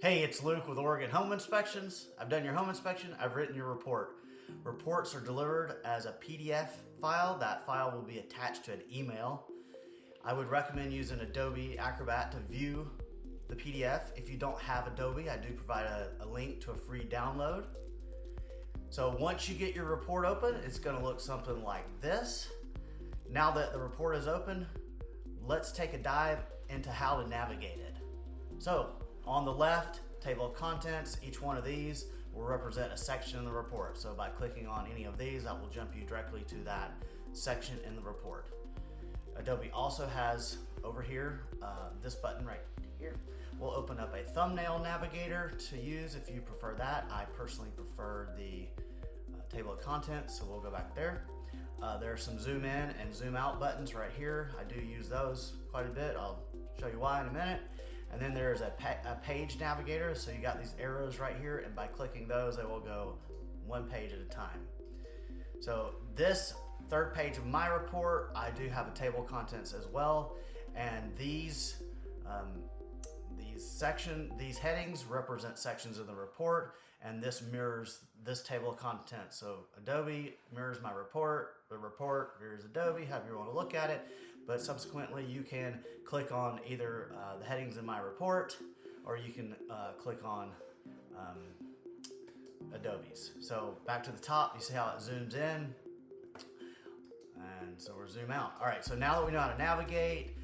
Hey, it's Luke with Oregon Home Inspections. I've done your home inspection, I've written your report. Reports are delivered as a PDF file. That file will be attached to an email. I would recommend using Adobe Acrobat to view the PDF. If you don't have Adobe, I do provide a link to a free download. So once you get your report open, it's going to look something like this. Now that the report is open, let's take a dive into how to navigate it. So on the left, table of contents. Each one of these will represent a section in the report. So by clicking on any of these, that will jump you directly to that section in the report. Adobe also has over here, this button right here will open up a thumbnail navigator to use if you prefer that. I personally prefer the table of contents, so we'll go back there. There are some zoom in and zoom out buttons right here. I do use those quite a bit. I'll show you why in a minute. And then there's a page navigator, so you got these arrows right here, and by clicking those, they will go one page at a time. So this third page of my report, I do have a table of contents as well, and these headings represent sections of the report, and this mirrors this table of contents. So Adobe mirrors my report, the report mirrors Adobe, however you want to look at it. But subsequently, you can click on either the headings in my report, or you can click on Adobe's. So back to the top, you see how it zooms in, and so we're zoom out. All right, so now that we know how to navigate,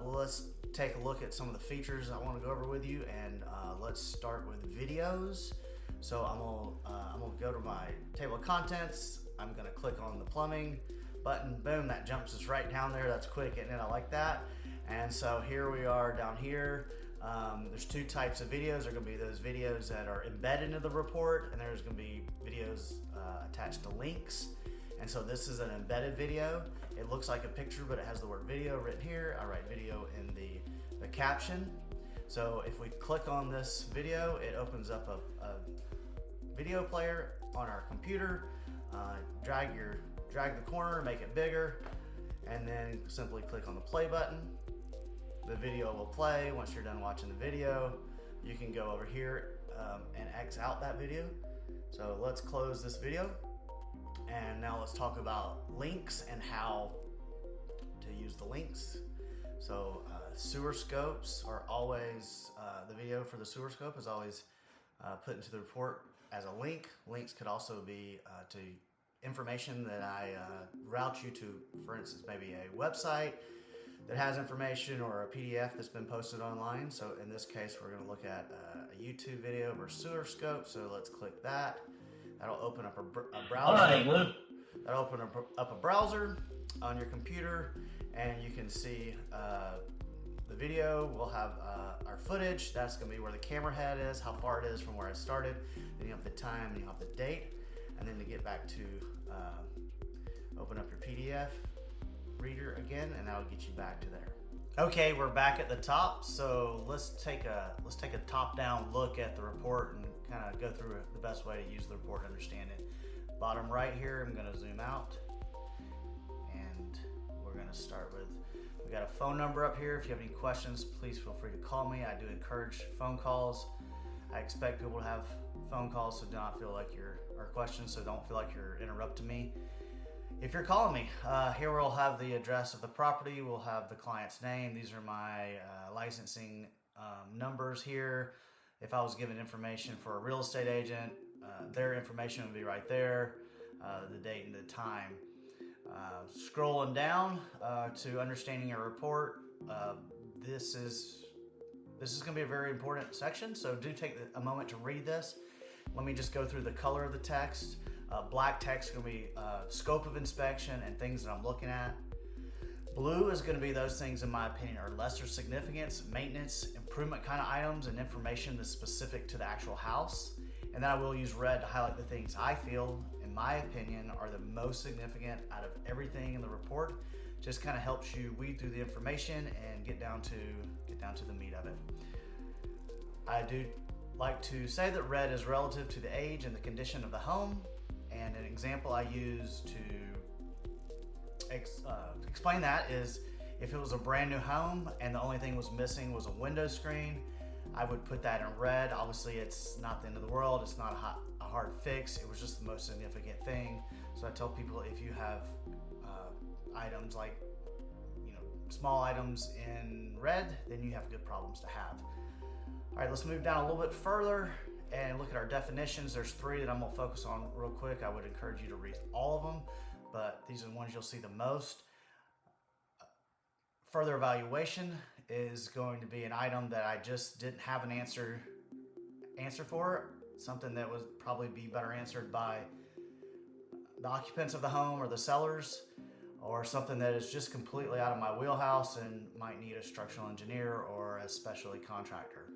let's take a look at some of the features I want to go over with you, and let's start with videos. So I'm gonna go to my table of contents. I'm gonna click on the plumbing button. Boom, that jumps us right down there. That's quick, and I like that. And so here we are down here. There's two types of videos. There are gonna be those videos that are embedded into the report, and there's gonna be videos attached to links. And so this is an embedded video. It looks like a picture, but it has the word video written here. I write video in the caption. So if we click on this video, it opens up a video player on our computer. Drag the corner, make it bigger, and then simply click on the play button. The video will play. Once you're done watching the video, you can go over here and X out that video. So let's close this video. And now let's talk about links and how to use the links. So sewer scopes are always, the video for the sewer scope is always put into the report as a link. Links could also be to information that I route you to, for instance, maybe a website that has information or a PDF that's been posted online. So in this case, we're going to look at a YouTube video of our sewer scope. So let's click that. That'll open up a browser. All right, Luke. That'll open up a browser on your computer, and you can see the video. We'll have our footage. That's going to be where the camera head is, how far it is from where I started. Then you have the time, and you have the date. And then to get back to open up your PDF reader again, and that'll get you back to there. Okay, we're back at the top. So let's take a top-down look at the report and kind of go through the best way to use the report and understand it. Bottom right here, I'm going to zoom out, and we're going to start with, we got a phone number up here. If you have any questions, please feel free to call me. I do encourage phone calls. I expect people to have phone calls, so do not feel like or questions, so don't feel like you're interrupting me. If you're calling me, here we'll have the address of the property. We'll have the client's name. These are my licensing numbers here. If I was given information for a real estate agent, their information would be right there, the date and the time. Scrolling down to understanding your report, this is going to be a very important section, so do take a moment to read this. Let me just go through the color of the text. Black text is going to be scope of inspection and things that I'm looking at. Blue is going to be those things, in my opinion, are lesser significance, maintenance, improvement kind of items, and information that's specific to the actual house. And then I will use red to highlight the things I feel, in my opinion, are the most significant out of everything in the report. Just kind of helps you weed through the information and get down to the meat of it. I do like to say that red is relative to the age and the condition of the home. And an example I use to explain that is if it was a brand new home and the only thing was missing was a window screen, I would put that in red. Obviously, it's not the end of the world. It's not a hard fix. It was just the most significant thing. So I tell people, if you have items like, small items in red, then you have good problems to have. All right, let's move down a little bit further and look at our definitions. There's 3 that I'm gonna focus on real quick. I would encourage you to read all of them, but these are the ones you'll see the most. Further evaluation is going to be an item that I just didn't have an answer for, something that would probably be better answered by the occupants of the home or the sellers, or something that is just completely out of my wheelhouse and might need a structural engineer or a specialty contractor.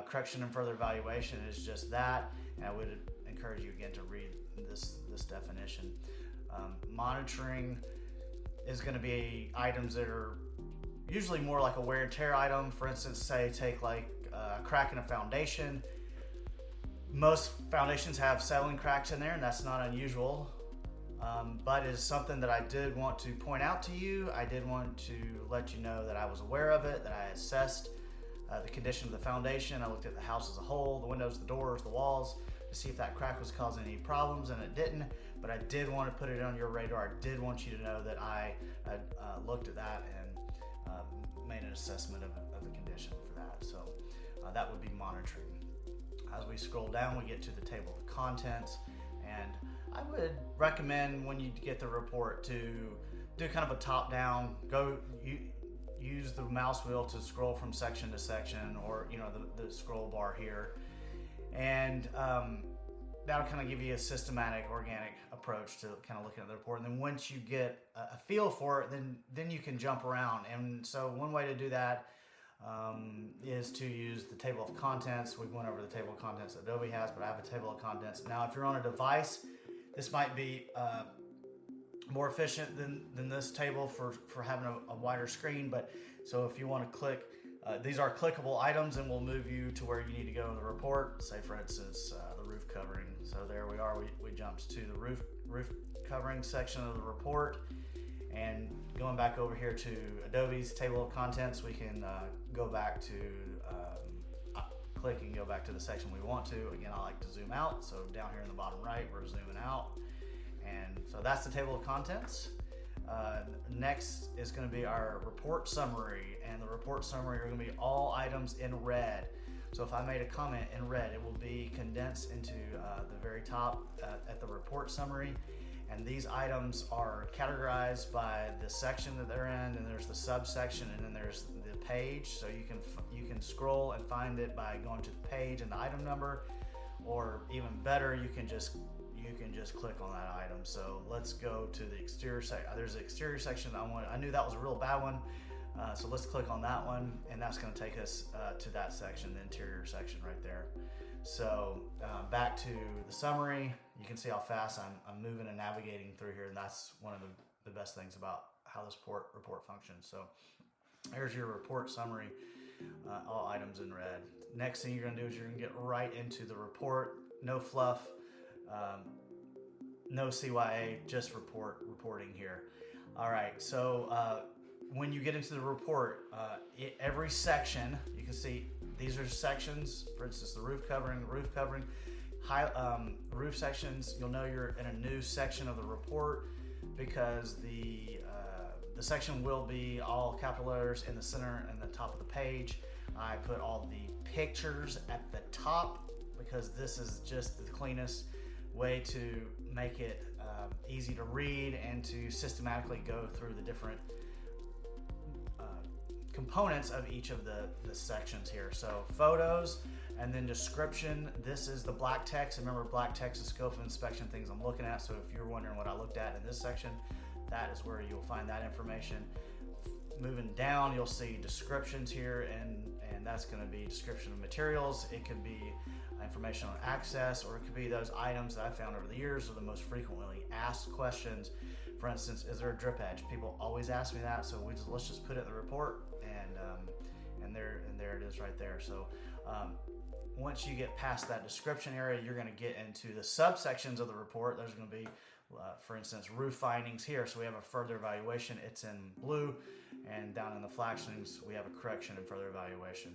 Correction and further evaluation is just that, and I would encourage you again to read this definition. Monitoring is going to be items that are usually more like a wear and tear item. For instance, say take like a crack in a foundation. Most foundations have settling cracks in there, and that's not unusual. But it is something that I did want to point out to you. I did want to let you know that I was aware of it, that I assessed the condition of the foundation. I looked at the house as a whole, the windows, the doors, the walls, to see if that crack was causing any problems, and it didn't. But I did want to put it on your radar. I did want you to know that I had looked at that and made an assessment of the condition for that. So that would be monitoring. As we scroll down, we get to the table of contents, and I would recommend when you get the report to do kind of a top-down, use the mouse wheel to scroll from section to section, or the scroll bar here, and that'll kind of give you a systematic, organic approach to kind of looking at the report. And then once you get a feel for it, then you can jump around. And so one way to do that is to use the table of contents. We went over the table of contents that Adobe has, but I have a table of contents. Now, if you're on a device, this might be more efficient than this table for having a wider screen. But so if you want to click, these are clickable items, and we'll move you to where you need to go in the report. Say, for instance, the roof covering. So there we are. We jumped to the roof covering section of the report. And going back over here to Adobe's table of contents, we can go back to click and go back to the section we want to. Again, I like to zoom out. So down here in the bottom right, we're zooming out. And so that's the table of contents. Next is going to be our report summary, and the report summary are going to be all items in red. So if I made a comment in red, it will be condensed into the very top at the report summary. And these items are categorized by the section that they're in, and there's the subsection, and then there's the page. So you can scroll and find it by going to the page and the item number, or even better, you can just click on that item. So let's go to the exterior section. There's an exterior section I knew that was a real bad one. So let's click on that one, and that's going to take us to that section, the interior section right there. So back to the summary, you can see how fast I'm moving and navigating through here, and that's one of the best things about how this report functions. So there's your report summary, all items in red. Next thing you're going to do is you're going to get right into the report. No fluff, no CYA, just reporting here. All right, so when you get into the report, every section, you can see these are sections. For instance, the roof covering, roof sections. You'll know you're in a new section of the report because the section will be all capital letters in the center and the top of the page. I put all the pictures at the top because this is just the cleanest way to make it easy to read and to systematically go through the different components of each of the sections here. So photos, and then description. This is the black text. Remember, black text is scope of inspection, things I'm looking at. So if you're wondering what I looked at in this section, that is where you'll find that information. Moving down, you'll see descriptions here, and that's going to be description of materials. It could be information on access, or it could be those items that I found over the years are the most frequently asked questions. For instance, is there a drip edge? People always ask me that, so let's just put it in the report, and there it is right there. So once you get past that description area, you're going to get into the subsections of the report. There's going to be, for instance, roof findings here. So we have a further evaluation. It's in blue, and down in the flashings, we have a correction and further evaluation.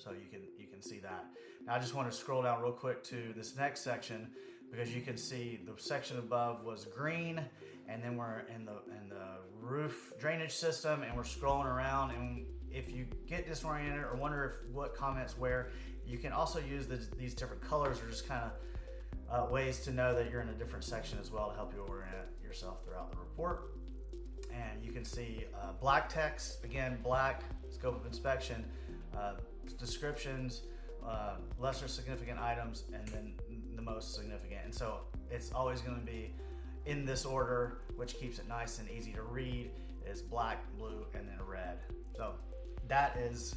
So you can see that. Now I just want to scroll down real quick to this next section, because you can see the section above was green, and then we're in the roof drainage system, and we're scrolling around. And if you get disoriented or wonder what comments where, you can also use these different colors, or just kind of ways to know that you're in a different section as well, to help you orient yourself throughout the report. And you can see black text, again, black, scope of inspection, descriptions, lesser significant items, and then the most significant. And so it's always going to be in this order, which keeps it nice and easy to read, is black, blue, and then red. So that is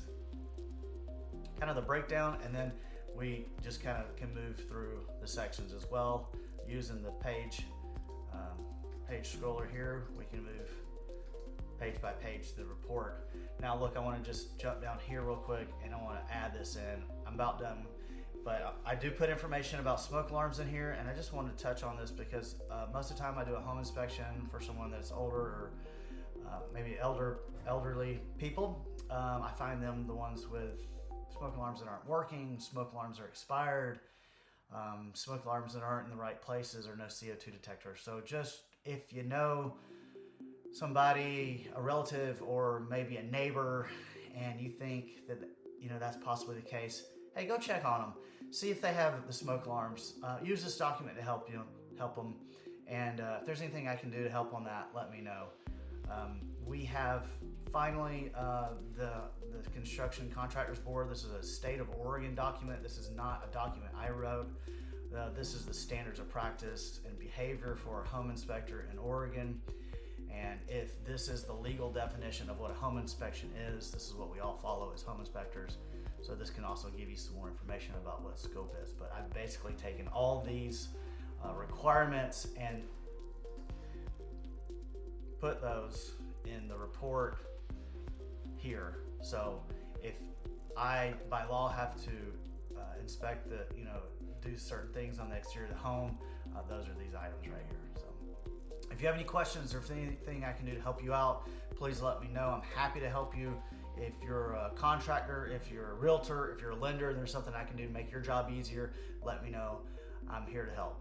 kind of the breakdown, and then we just kind of can move through the sections as well using the page scroller here. We can move page by page the report. Now look, I want to just jump down here real quick, and I want to add this in. I'm about done, but I do put information about smoke alarms in here, and I just wanted to touch on this because most of the time I do a home inspection for someone that's older, or maybe elderly people. I find them the ones with smoke alarms that aren't working, smoke alarms that are expired, smoke alarms that aren't in the right places, or no CO2 detector. So just if you know somebody, a relative, or maybe a neighbor, and you think that that's possibly the case, hey, go check on them. See if they have the smoke alarms. Use this document to help them. And if there's anything I can do to help on that, let me know. We have finally the Construction Contractors Board. This is a state of Oregon document. This is not a document I wrote. This is the standards of practice and behavior for a home inspector in Oregon. And if this is the legal definition of what a home inspection is, this is what we all follow as home inspectors. So this can also give you some more information about what scope is. But I've basically taken all these requirements and put those in the report here. So if I, by law, have to inspect do certain things on the exterior of the home, those are these items right here. So if you have any questions, or if anything I can do to help you out, please let me know. I'm happy to help you. If you're a contractor, if you're a realtor, if you're a lender, and there's something I can do to make your job easier, let me know. I'm here to help.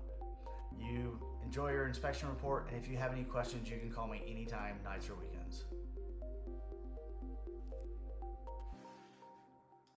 You enjoy your inspection report, and if you have any questions, you can call me anytime, nights or weekends.